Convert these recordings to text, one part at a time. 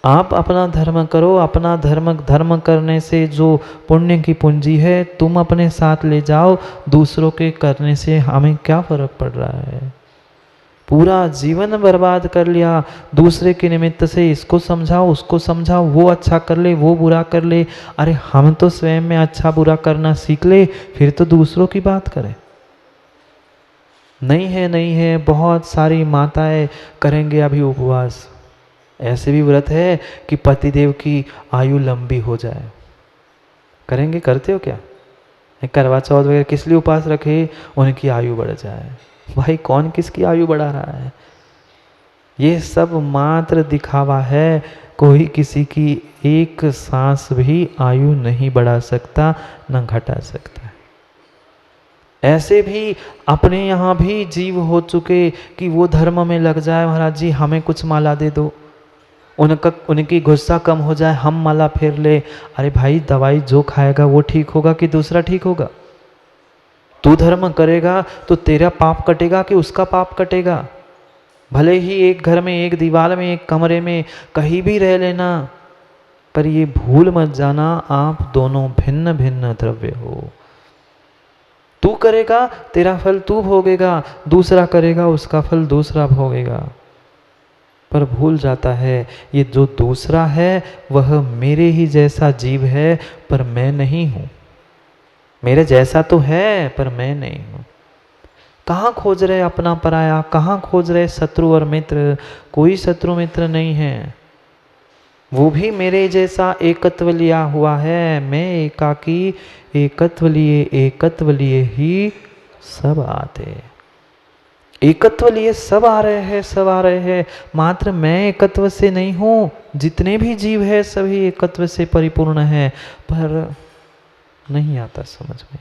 आप अपना धर्म करो, अपना धर्म करने से जो पुण्य की पूंजी है तुम अपने साथ ले जाओ, दूसरों के करने से हमें क्या फर्क पड़ रहा है। पूरा जीवन बर्बाद कर लिया दूसरे के निमित्त से, इसको समझाओ उसको समझाओ, वो अच्छा कर ले वो बुरा कर ले। अरे हम तो स्वयं में अच्छा बुरा करना सीख ले, फिर तो दूसरों की बात करें। नहीं है, बहुत सारी माताएं करेंगे अभी उपवास, ऐसे भी व्रत है कि पतिदेव की आयु लंबी हो जाए। करेंगे, करते हो क्या? करवा चौथ वगैरह किस लिए उपवास रखे? उनकी आयु बढ़ जाए। भाई कौन किसकी आयु बढ़ा रहा है? ये सब मात्र दिखावा है। कोई किसी की एक सांस भी आयु नहीं बढ़ा सकता, न घटा सकता। ऐसे भी अपने यहाँ भी जीव हो चुके कि वो धर्म में लग जाए, महाराज जी हमें कुछ माला दे दो, उनकी गुस्सा कम हो जाए, हम माला फेर ले। अरे भाई दवाई जो खाएगा वो ठीक होगा कि दूसरा ठीक होगा? तू धर्म करेगा तो तेरा पाप कटेगा कि उसका पाप कटेगा? भले ही एक घर में, एक दीवार में, एक कमरे में कहीं भी रह लेना, पर ये भूल मत जाना आप दोनों भिन्न भिन्न द्रव्य हो। तू करेगा तेरा फल तू भोगेगा, दूसरा करेगा उसका फल दूसरा भोगेगा। पर भूल जाता है ये जो दूसरा है वह मेरे ही जैसा जीव है, पर मैं नहीं हूं। मेरे जैसा तो है पर मैं नहीं हूं। कहाँ खोज रहे अपना पराया, कहाँ खोज रहे शत्रु और मित्र? कोई शत्रु मित्र नहीं है, वो भी मेरे जैसा एकत्व लिया हुआ है। मैं एकाकी, एकत्व लिए ही सब आते। एकत्व लिए सब आ रहे हैं, सब आ रहे हैं, मात्र मैं एकत्व से नहीं हूँ। जितने भी जीव है सभी एकत्व से परिपूर्ण है, पर नहीं आता समझ में।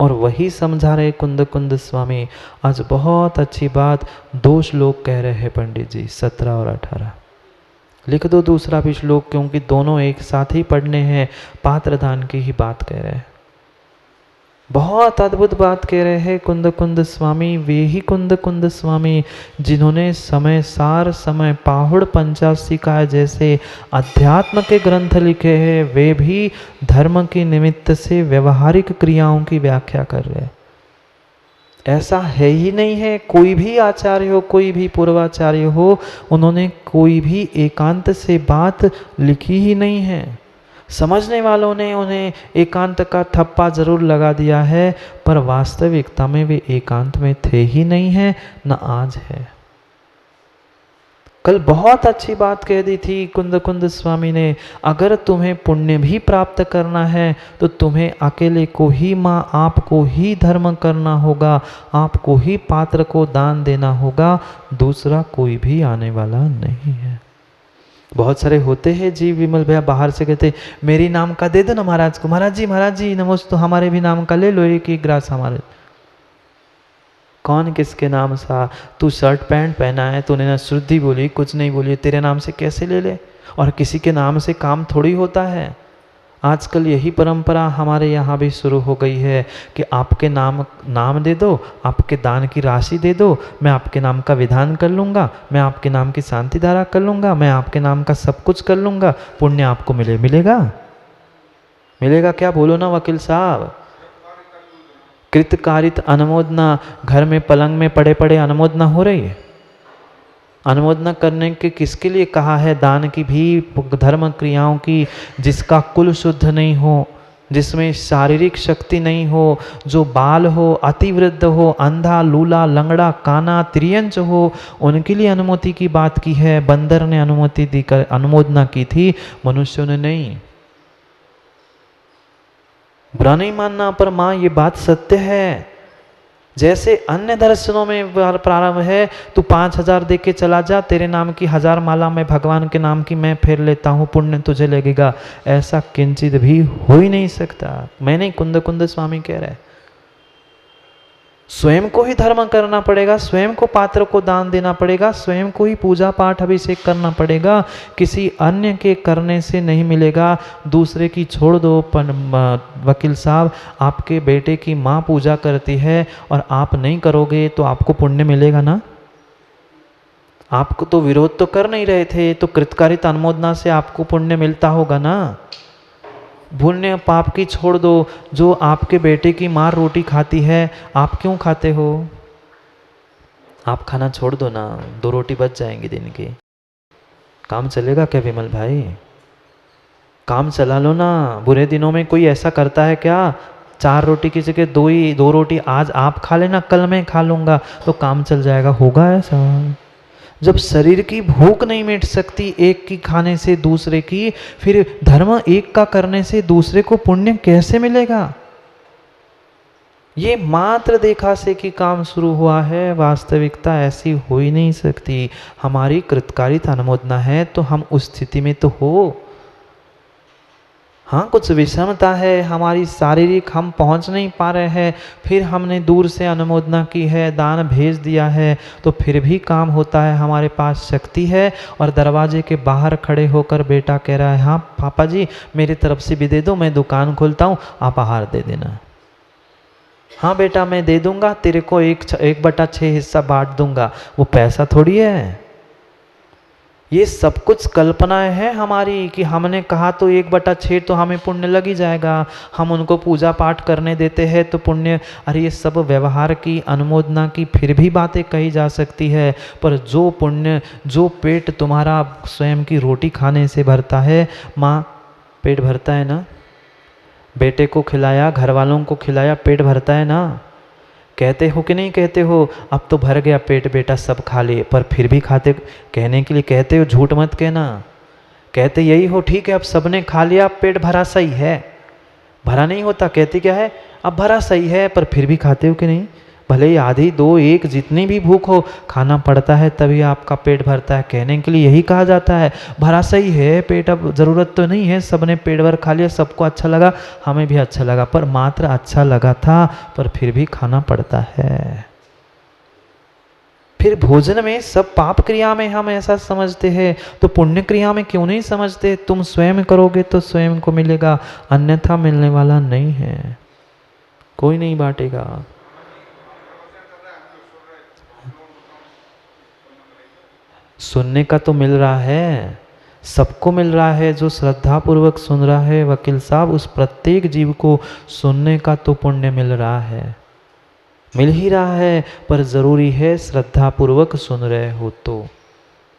और वही समझा रहे कुंद स्वामी। आज बहुत अच्छी बात 2 श्लोक कह रहे हैं पंडित जी, 17 और 18। लिख दो दूसरा भी श्लोक, क्योंकि दोनों एक साथ ही पढ़ने हैं। पात्रदान की ही बात कह रहे हैं, बहुत अद्भुत बात कह रहे हैं कुंद स्वामी। वे ही कुंद स्वामी जिन्होंने समय सार, समय पाहुड़, पंचाशिका जैसे अध्यात्म के ग्रंथ लिखे हैं, वे भी धर्म के निमित्त से व्यवहारिक क्रियाओं की व्याख्या कर रहे हैं। ऐसा है ही नहीं है, कोई भी आचार्य हो, कोई भी पूर्वाचार्य हो, उन्होंने कोई भी एकांत से बात लिखी ही नहीं है। समझने वालों ने उन्हें एकांत का ठप्पा जरूर लगा दिया है, पर वास्तविकता में वे एकांत में थे ही नहीं है, न आज है। कल बहुत अच्छी बात कह दी थी कुंद स्वामी ने। अगर तुम्हें पुण्य भी प्राप्त करना है तो तुम्हें अकेले को ही, माँ आपको ही धर्म करना होगा, आपको ही पात्र को दान देना होगा, दूसरा कोई भी आने वाला नहीं है। बहुत सारे होते हैं जी, विमल भैया बाहर से कहते मेरी नाम का दे दो ना महाराज को, महाराज जी नमोस्तु, हमारे भी नाम का ले लो, एक ग्रास हमारे। कौन किसके नाम सा? तू शर्ट पैंट पहना है, तूने ना शुद्धि बोली, कुछ नहीं बोली, तेरे नाम से कैसे ले ले? और किसी के नाम से काम थोड़ी होता है। आजकल यही परंपरा हमारे यहाँ भी शुरू हो गई है कि आपके नाम दे दो, आपके दान की राशि दे दो, मैं आपके नाम का विधान कर लूँगा, मैं आपके नाम की शांति धारा कर लूँगा, मैं आपके नाम का सब कुछ कर लूँगा, पुण्य आपको मिलेगा क्या? बोलो ना वकील साहब। कृतकारित अनुमोदना, घर में पलंग में पड़े पड़े अनुमोदना हो रही है। अनुमोदना करने के किसके लिए कहा है? दान की भी, धर्म क्रियाओं की, जिसका कुल शुद्ध नहीं हो, जिसमें शारीरिक शक्ति नहीं हो, जो बाल हो, अतिवृद्ध हो, अंधा, लूला, लंगड़ा, काना, त्रियंच हो, उनके लिए अनुमति की बात की है। बंदर ने अनुमति देकर अनुमोदना की थी, मनुष्यों ने नहीं। बुरा नहीं मानना, पर माँ ये बात सत्य है। जैसे अन्य दर्शनों में प्रारंभ है, तू 5000 दे के चला जा, तेरे नाम की 1000 माला मैं भगवान के नाम की मैं फेर लेता हूँ, पुण्य तुझे लगेगा, ऐसा किंचित भी हो ही नहीं सकता। मैं नहीं, कुंद स्वामी कह रहे। स्वयं को ही धर्म करना पड़ेगा, स्वयं को पात्र को दान देना पड़ेगा, स्वयं को ही पूजा पाठ अभिषेक करना पड़ेगा, किसी अन्य के करने से नहीं मिलेगा। दूसरे की छोड़ दो। वकील साहब, आपके बेटे की माँ पूजा करती है और आप नहीं करोगे तो आपको पुण्य मिलेगा ना? आपको तो विरोध तो कर नहीं रहे थे, तो कृतकारित अनुमोदना से आपको पुण्य मिलता होगा ना। पुण्य पाप की छोड़ दो, जो आपके बेटे की मार रोटी खाती है आप क्यों खाते हो? आप खाना छोड़ दो ना, 2 रोटी बच जाएंगी दिन की। काम चलेगा क्या विमल भाई? काम चला लो ना। बुरे दिनों में कोई ऐसा करता है क्या? 4 रोटी की जगह 2 रोटी आज आप खा लेना, कल मैं खा लूँगा, तो काम चल जाएगा। होगा ऐसा? जब शरीर की भूख नहीं मिट सकती एक की खाने से दूसरे की, फिर धर्म एक का करने से दूसरे को पुण्य कैसे मिलेगा? ये मात्र देखा से कि काम शुरू हुआ है, वास्तविकता ऐसी हो ही नहीं सकती। हमारी कृतकारित अनुमोदना है तो हम उस स्थिति में तो हो। हाँ, कुछ विषमता है हमारी शारीरिक, हम पहुंच नहीं पा रहे हैं, फिर हमने दूर से अनुमोदना की है, दान भेज दिया है, तो फिर भी काम होता है। हमारे पास शक्ति है। और दरवाजे के बाहर खड़े होकर बेटा कह रहा है, हाँ पापा जी मेरी तरफ से भी दे दो, मैं दुकान खोलता हूँ, आप आहार दे देना। हाँ बेटा मैं दे दूंगा, तेरे को 1/6 हिस्सा बांट दूंगा। वो पैसा थोड़ी है। ये सब कुछ कल्पनाएं हैं हमारी कि हमने कहा तो 1/6 तो हमें पुण्य लग ही जाएगा, हम उनको पूजा पाठ करने देते हैं तो पुण्य। अरे ये सब व्यवहार की, अनुमोदना की फिर भी बातें कही जा सकती है, पर जो पुण्य, जो पेट तुम्हारा स्वयं की रोटी खाने से भरता है, माँ पेट भरता है ना, बेटे को खिलाया, घर वालों को खिलाया, पेट भरता है ना। कहते हो कि नहीं कहते हो, अब तो भर गया पेट बेटा, सब खा लिए, पर फिर भी खाते, कहने के लिए कहते हो, झूठ मत कहना। कहते यही हो, ठीक है अब सबने खा लिया, अब पेट भरा सही है। भरा नहीं होता, कहते क्या है, अब भरा सही है, पर फिर भी खाते हो कि नहीं? भले ही आधी 2 1 जितनी भी भूख हो, खाना पड़ता है तभी आपका पेट भरता है। कहने के लिए यही कहा जाता है, भरा सही है पेट, अब ज़रूरत तो नहीं है, सबने पेट भर खा लिया, सबको अच्छा लगा, हमें भी अच्छा लगा, पर मात्र अच्छा लगा था, पर फिर भी खाना पड़ता है। फिर भोजन में सब पाप क्रिया में हम ऐसा समझते हैं, तो पुण्य क्रिया में क्यों नहीं समझते? तुम स्वयं करोगे तो स्वयं को मिलेगा, अन्यथा मिलने वाला नहीं है, कोई नहीं बांटेगा। सुनने का तो मिल रहा है, सबको मिल रहा है, जो श्रद्धा पूर्वक सुन रहा है वकील साहब, उस प्रत्येक जीव को सुनने का तो पुण्य मिल रहा है, मिल ही रहा है, पर ज़रूरी है श्रद्धा पूर्वक सुन रहे हो तो।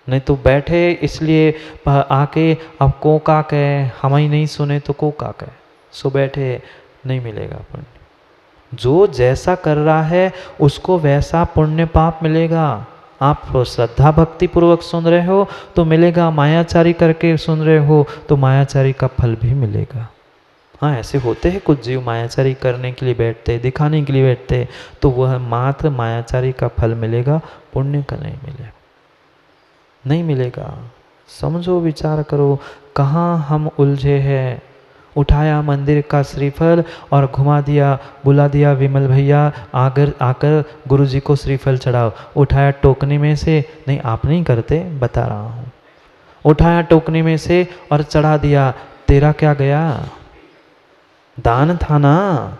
नहीं तो बैठे इसलिए आके अब को का कहे, हम ही नहीं सुने तो को का कहे, सो बैठे, नहीं मिलेगा पुण्य। जो जैसा कर रहा है उसको वैसा पुण्य पाप मिलेगा। आप श्रद्धा भक्ति पूर्वक सुन रहे हो तो मिलेगा, मायाचारी करके सुन रहे हो तो मायाचारी का फल भी मिलेगा। हाँ ऐसे होते हैं कुछ जीव, मायाचारी करने के लिए बैठते, दिखाने के लिए बैठते, तो वह मात्र मायाचारी का फल मिलेगा, पुण्य का नहीं मिलेगा, नहीं मिलेगा। समझो, विचार करो, कहाँ हम उलझे हैं। उठाया मंदिर का श्रीफल और घुमा दिया, बुला दिया विमल भैया आकर गुरुजी को श्रीफल चढ़ाओ। उठाया टोकनी में से, नहीं आप नहीं करते, बता रहा हूँ, उठाया टोकनी में से और चढ़ा दिया, तेरा क्या गया? दान था ना।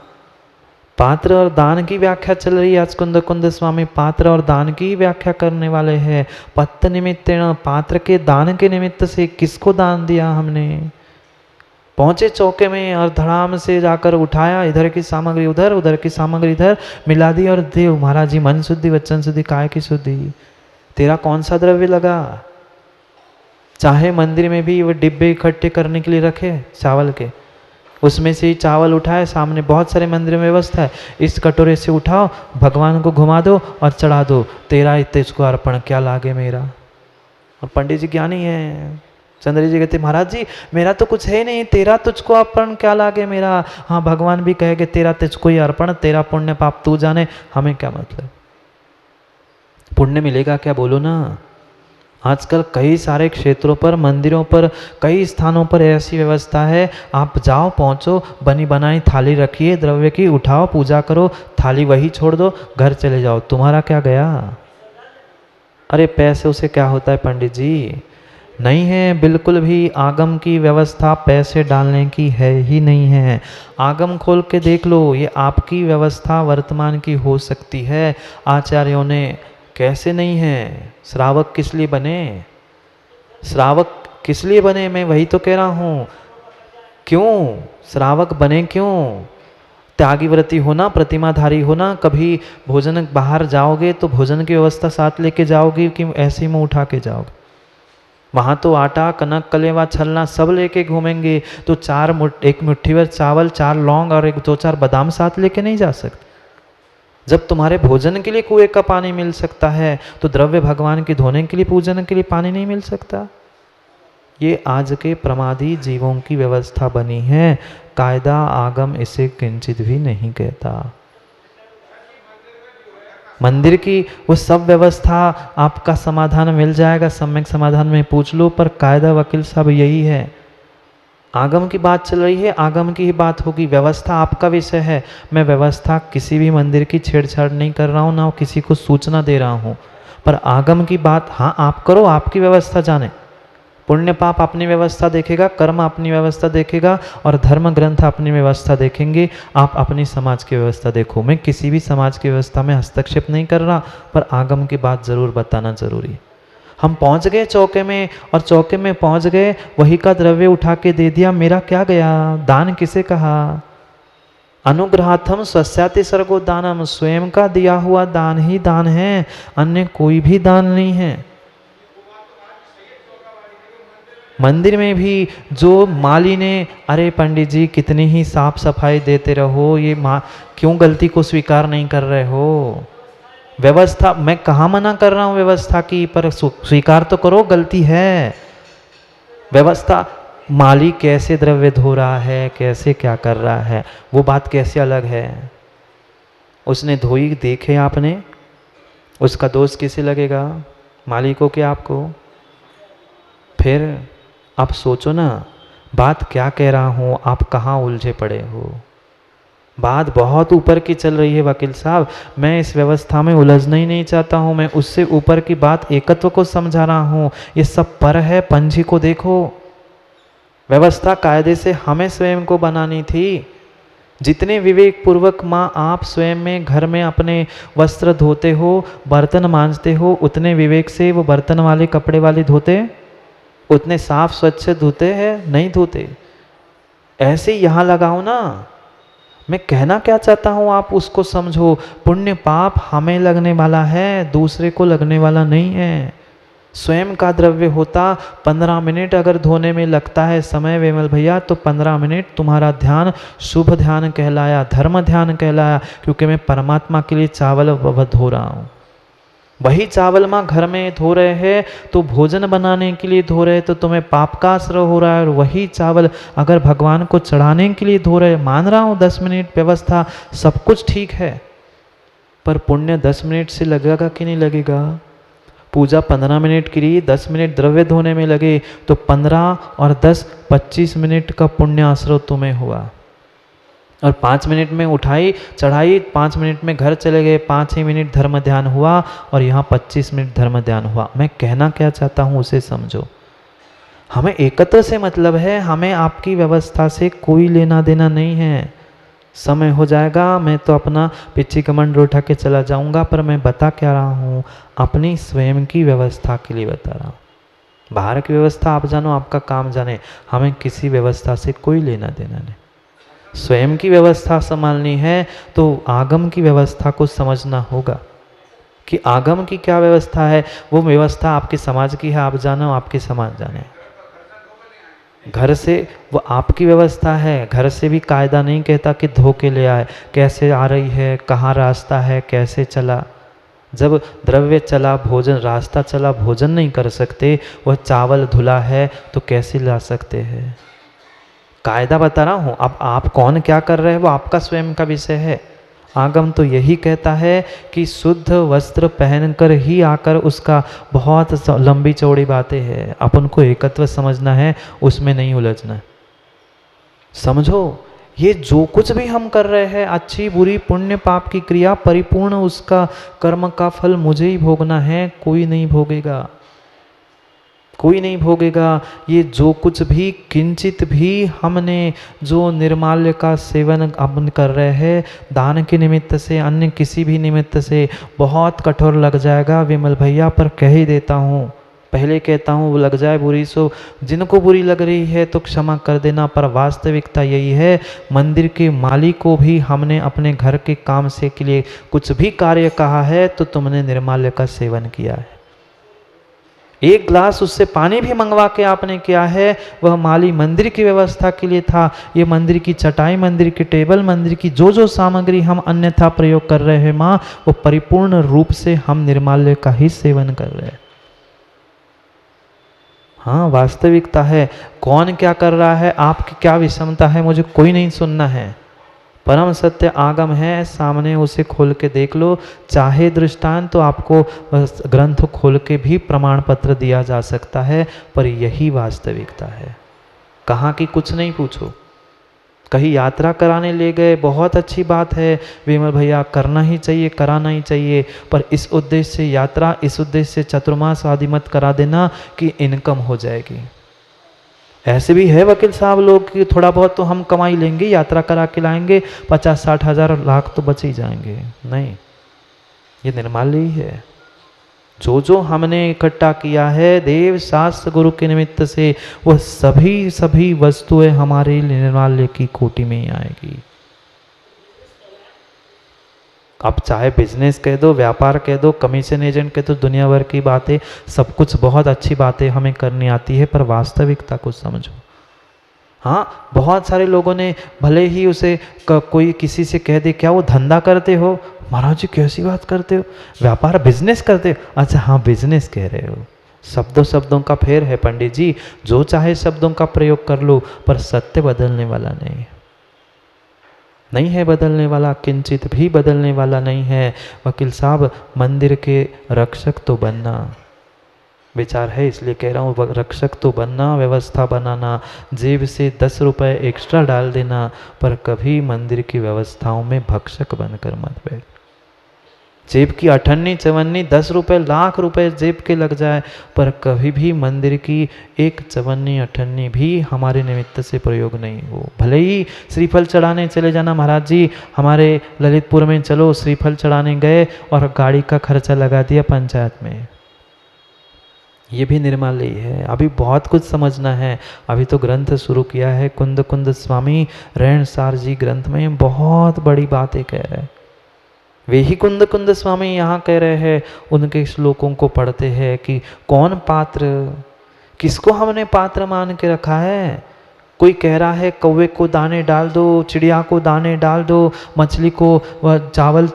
पात्र और दान की व्याख्या चल रही है, आज कुंद स्वामी पात्र और दान की व्याख्या करने वाले हैं। पत्त निमित्तेन, पात्र के दान के निमित्त से किसको दान दिया हमने? पहुंचे चौके में और धड़ाम से जाकर उठाया, इधर की सामग्री उधर, उधर की सामग्री इधर मिला दी, और देव महाराज जी मन शुद्धि वचन शुद्धि काय की शुद्धि। तेरा कौन सा द्रव्य लगा? चाहे मंदिर में भी वो डिब्बे इकट्ठे करने के लिए रखे चावल के, उसमें से ही चावल उठाए, सामने बहुत सारे मंदिर में व्यवस्था है, इस कटोरे से उठाओ, भगवान को घुमा दो और चढ़ा दो, तेरा इसको अर्पण क्या लागे मेरा। और पंडित जी ज्ञानी है, चंद्र जी कहते महाराज जी मेरा तो कुछ है नहीं, तेरा तुझको अर्पण क्या लागे मेरा। हाँ भगवान भी कहेगे तेरा तुझको ही अर्पण, तेरा पुण्य पाप तू जाने, हमें क्या मतलब। पुण्य मिलेगा क्या, बोलो ना। आजकल कई सारे क्षेत्रों पर, मंदिरों पर, कई स्थानों पर ऐसी व्यवस्था है, आप जाओ पहुंचो, बनी बनाई थाली रखिए द्रव्य की, उठाओ पूजा करो, थाली वही छोड़ दो, घर चले जाओ, तुम्हारा क्या गया। अरे पैसे उसे क्या होता है पंडित जी, नहीं है बिल्कुल भी। आगम की व्यवस्था पैसे डालने की है ही नहीं है। आगम खोल के देख लो, ये आपकी व्यवस्था वर्तमान की हो सकती है। आचार्यों ने कैसे नहीं है? श्रावक किस लिए बने? श्रावक किस लिए बने? मैं वही तो कह रहा हूँ। क्यों श्रावक बने? क्यों? त्यागी व्रती होना, प्रतिमाधारी होना। कभी भोजन बाहर जाओगे तो भोजन की व्यवस्था साथ लेके जाओगे कि ऐसे ही मुँह उठा के जाओगे? वहाँ तो आटा, कनक, कलेवा, छलना सब लेके घूमेंगे, तो एक मुट्ठी भर चावल, 4 लौंग और 2-4 बादाम साथ लेके नहीं जा सकते। जब तुम्हारे भोजन के लिए कुएं का पानी मिल सकता है, तो द्रव्य भगवान के धोने के लिए, पूजन के लिए पानी नहीं मिल सकता? ये आज के प्रमादी जीवों की व्यवस्था बनी है। कायदा आगम इसे किंचित भी नहीं कहता। मंदिर की वो सब व्यवस्था आपका समाधान मिल जाएगा, सम्यक समाधान में पूछ लो, पर कायदा वकील साहब यही है। आगम की बात चल रही है, आगम की ही बात होगी। व्यवस्था आपका विषय है। मैं व्यवस्था किसी भी मंदिर की छेड़छाड़ नहीं कर रहा हूँ, ना किसी को सूचना दे रहा हूँ, पर आगम की बात हाँ आप करो, आपकी व्यवस्था जाने। पुण्य पाप अपनी व्यवस्था देखेगा, कर्म अपनी व्यवस्था देखेगा, और धर्म ग्रंथ अपनी व्यवस्था देखेंगे। आप अपनी समाज की व्यवस्था देखो। मैं किसी भी समाज की व्यवस्था में हस्तक्षेप नहीं कर रहा, पर आगम की बात जरूर बताना जरूरी है। हम पहुंच गए चौके में, और चौके में पहुंच गए, वही का द्रव्य उठा के दे दिया, मेरा क्या गया? दान किसे कहा? अनुग्रहार्थम स्वस्याति सर्गो दानम, स्वयं का दिया हुआ दान ही दान है, अन्य कोई भी दान नहीं है। मंदिर में भी जो माली ने, अरे पंडित जी कितनी ही साफ सफाई देते रहो, ये क्यों गलती को स्वीकार नहीं कर रहे हो? व्यवस्था, मैं कहाँ मना कर रहा हूँ व्यवस्था की, पर स्वीकार तो करो गलती है। व्यवस्था, माली कैसे द्रव्य धो रहा है, कैसे क्या कर रहा है, वो बात कैसे अलग है। उसने धोई देखे आपने, उसका दोष किसे लगेगा? माली को कि आपको? फिर आप सोचो ना, बात क्या कह रहा हूँ, आप कहाँ उलझे पड़े हो? बात बहुत ऊपर की चल रही है वकील साहब। मैं इस व्यवस्था में उलझना ही नहीं चाहता हूँ। मैं उससे ऊपर की बात, एकत्व को समझा रहा हूँ। ये सब पर है, पंजी को देखो। व्यवस्था कायदे से हमें स्वयं को बनानी थी। जितने विवेक पूर्वक माँ आप स्वयं में घर में अपने वस्त्र धोते हो, बर्तन मांजते हो, उतने विवेक से वो बर्तन वाले, कपड़े वाले धोते, उतने साफ स्वच्छ धोते हैं? नहीं धोते। ऐसे यहाँ लगाओ ना। मैं कहना क्या चाहता हूँ आप उसको समझो। पुण्य पाप हमें लगने वाला है, दूसरे को लगने वाला नहीं है। स्वयं का द्रव्य होता, 15 मिनट अगर धोने में लगता है समय विमल भैया, तो 15 मिनट तुम्हारा ध्यान शुभ ध्यान कहलाया, धर्म ध्यान कहलाया, क्योंकि मैं परमात्मा के लिए चावल धो रहा हूँ। वही चावल माँ घर में धो रहे हैं तो भोजन बनाने के लिए धो रहे, तो तुम्हें पाप का आश्रय हो रहा है। और वही चावल अगर भगवान को चढ़ाने के लिए धो रहे, मान रहा हूँ 10 मिनट व्यवस्था सब कुछ ठीक है, पर पुण्य 10 मिनट से लगेगा कि नहीं लगेगा? पूजा 15 मिनट के लिए 10 मिनट द्रव्य धोने में लगे, तो 15 और 10 25 मिनट का पुण्य आश्रय तुम्हें हुआ। और 5 मिनट में उठाई चढ़ाई, 5 मिनट में घर चले गए, 5 ही मिनट धर्म ध्यान हुआ, और यहाँ 25 मिनट धर्म ध्यान हुआ। मैं कहना क्या चाहता हूँ उसे समझो। हमें एकत्र से मतलब है, हमें आपकी व्यवस्था से कोई लेना देना नहीं है। समय हो जाएगा, मैं तो अपना पिछी कमंड उठा के चला जाऊंगा, पर मैं बता क्या रहा हूँ, अपनी स्वयं की व्यवस्था के लिए बता रहा हूँ। बाहर की व्यवस्था आप जानो, आपका काम जाने, हमें किसी व्यवस्था से कोई लेना देना नहीं। स्वयं की व्यवस्था संभालनी है तो आगम की व्यवस्था को समझना होगा कि आगम की क्या व्यवस्था है। वो व्यवस्था आपके समाज की है, आप जानो, आपके समाज जाने। घर से वो आपकी व्यवस्था है, घर से भी कायदा नहीं कहता कि धो के ले आए, कैसे आ रही है, कहाँ रास्ता है, कैसे चला। जब द्रव्य चला, भोजन रास्ता चला, भोजन नहीं कर सकते, वह चावल धुला है तो कैसे ला सकते हैं? कायदा बता रहा हूँ। अब आप कौन क्या कर रहे हैं वो आपका स्वयं का विषय है। आगम तो यही कहता है कि शुद्ध वस्त्र पहनकर ही आकर, उसका बहुत लंबी चौड़ी बातें हैं, अपन को एकत्व समझना है, उसमें नहीं उलझना है। समझो, ये जो कुछ भी हम कर रहे हैं, अच्छी बुरी पुण्य पाप की क्रिया, परिपूर्ण उसका कर्म का फल मुझे ही भोगना है, कोई नहीं भोगेगा। कोई नहीं भोगेगा। ये जो कुछ भी किंचित भी हमने जो निर्माल्य का सेवन अपन कर रहे हैं दान के निमित्त से, अन्य किसी भी निमित्त से, बहुत कठोर लग जाएगा विमल भैया, पर कह ही देता हूँ, पहले कहता हूँ, वो लग जाए बुरी सो जिनको बुरी लग रही है तो क्षमा कर देना। पर वास्तविकता यही है, मंदिर के मालिक को भी हमने अपने घर के काम से के लिए कुछ भी कार्य कहा है तो तुमने निर्माल्य का सेवन किया है। एक ग्लास उससे पानी भी मंगवा के आपने किया है, वह माली मंदिर की व्यवस्था के लिए था। ये मंदिर की चटाई, मंदिर की टेबल, मंदिर की जो जो सामग्री हम अन्यथा प्रयोग कर रहे हैं माँ, वो परिपूर्ण रूप से हम निर्माल्य का ही सेवन कर रहे हैं। हाँ, वास्तविकता है। कौन क्या कर रहा है, आपकी क्या विषमता है, मुझे कोई नहीं सुनना है। परम सत्य आगम है, सामने उसे खोल के देख लो। चाहे दृष्टांत तो आपको ग्रंथ खोल के भी प्रमाण पत्र दिया जा सकता है, पर यही वास्तविकता है। कहाँ की कुछ नहीं पूछो। कहीं यात्रा कराने ले गए, बहुत अच्छी बात है विमल भैया, करना ही चाहिए, कराना ही चाहिए, पर इस उद्देश्य से यात्रा, इस उद्देश्य से चतुर्मास आदि मत करा देना कि इनकम हो जाएगी। ऐसे भी है वकील साहब लोग कि थोड़ा बहुत तो हम कमाई लेंगे, यात्रा करा के लाएंगे, 50-60 हज़ार लाख तो बच ही जाएंगे। नहीं, ये निर्माल्य ही है। जो जो हमने इकट्ठा किया है देव शास्त्र गुरु के निमित्त से, वह सभी वस्तुएं हमारे निर्माल्य की कोटि में ही आएगी। अब चाहे बिजनेस कह दो, व्यापार कह दो, कमीशन एजेंट कह दो, दुनिया भर की बातें, सब कुछ बहुत अच्छी बातें हमें करनी आती है, पर वास्तविकता को समझो। हाँ, बहुत सारे लोगों ने भले ही उसे कोई किसी से कह दे, क्या वो धंधा करते हो? महाराज जी कैसी बात करते हो, व्यापार बिजनेस करते हो? अच्छा हाँ, बिजनेस कह रहे हो। शब्दों का फेर है पंडित जी, जो चाहे शब्दों का प्रयोग कर लो, पर सत्य बदलने वाला नहीं है बदलने वाला, किंचित भी बदलने वाला नहीं है। वकील साहब, मंदिर के रक्षक तो बनना विचार है, इसलिए कह रहा हूँ, रक्षक तो बनना, व्यवस्था बनाना, जेब से 10 रुपये एक्स्ट्रा डाल देना, पर कभी मंदिर की व्यवस्थाओं में भक्षक बनकर मत बैठ। जेब की अठन्नी चवन्नी 10 रुपये लाख रुपए जेब के लग जाए, पर कभी भी मंदिर की एक चवन्नी अठन्नी भी हमारे निमित्त से प्रयोग नहीं हो। भले ही श्रीफल चढ़ाने चले जाना, महाराज जी हमारे ललितपुर में चलो, श्रीफल चढ़ाने गए और गाड़ी का खर्चा लगा दिया पंचायत में, ये भी निर्माल्य ही है। अभी बहुत कुछ समझना है, अभी तो ग्रंथ शुरू किया है। कुंद कुंद स्वामी रेणसार जी ग्रंथ में बहुत बड़ी बातें कह रहे हैं। वे ही कुंद कुंद स्वामी यहाँ कह रहे हैं, उनके श्लोकों को पढ़ते हैं कि कौन पात्र, किसको हमने पात्र मान के रखा है। कोई कह रहा है कौवे को दाने डाल दो, चिड़िया को दाने डाल दो, मछली को चावल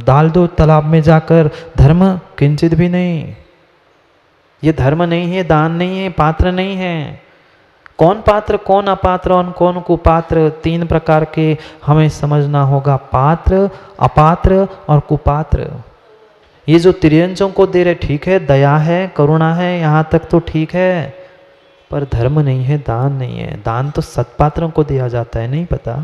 डाल दो तालाब में जाकर, धर्म किंचित भी नहीं। ये धर्म नहीं है, दान नहीं है, पात्र नहीं है। कौन पात्र, कौन अपात्र और कौन कुपात्र, 3 प्रकार के हमें समझना होगा, पात्र, अपात्र और कुपात्र। ये जो त्रियंजों को दे रहे ठीक है, दया है, करुणा है, यहाँ तक तो ठीक है, पर धर्म नहीं है, दान नहीं है। दान तो सत्पात्रों को दिया जाता है, नहीं पता?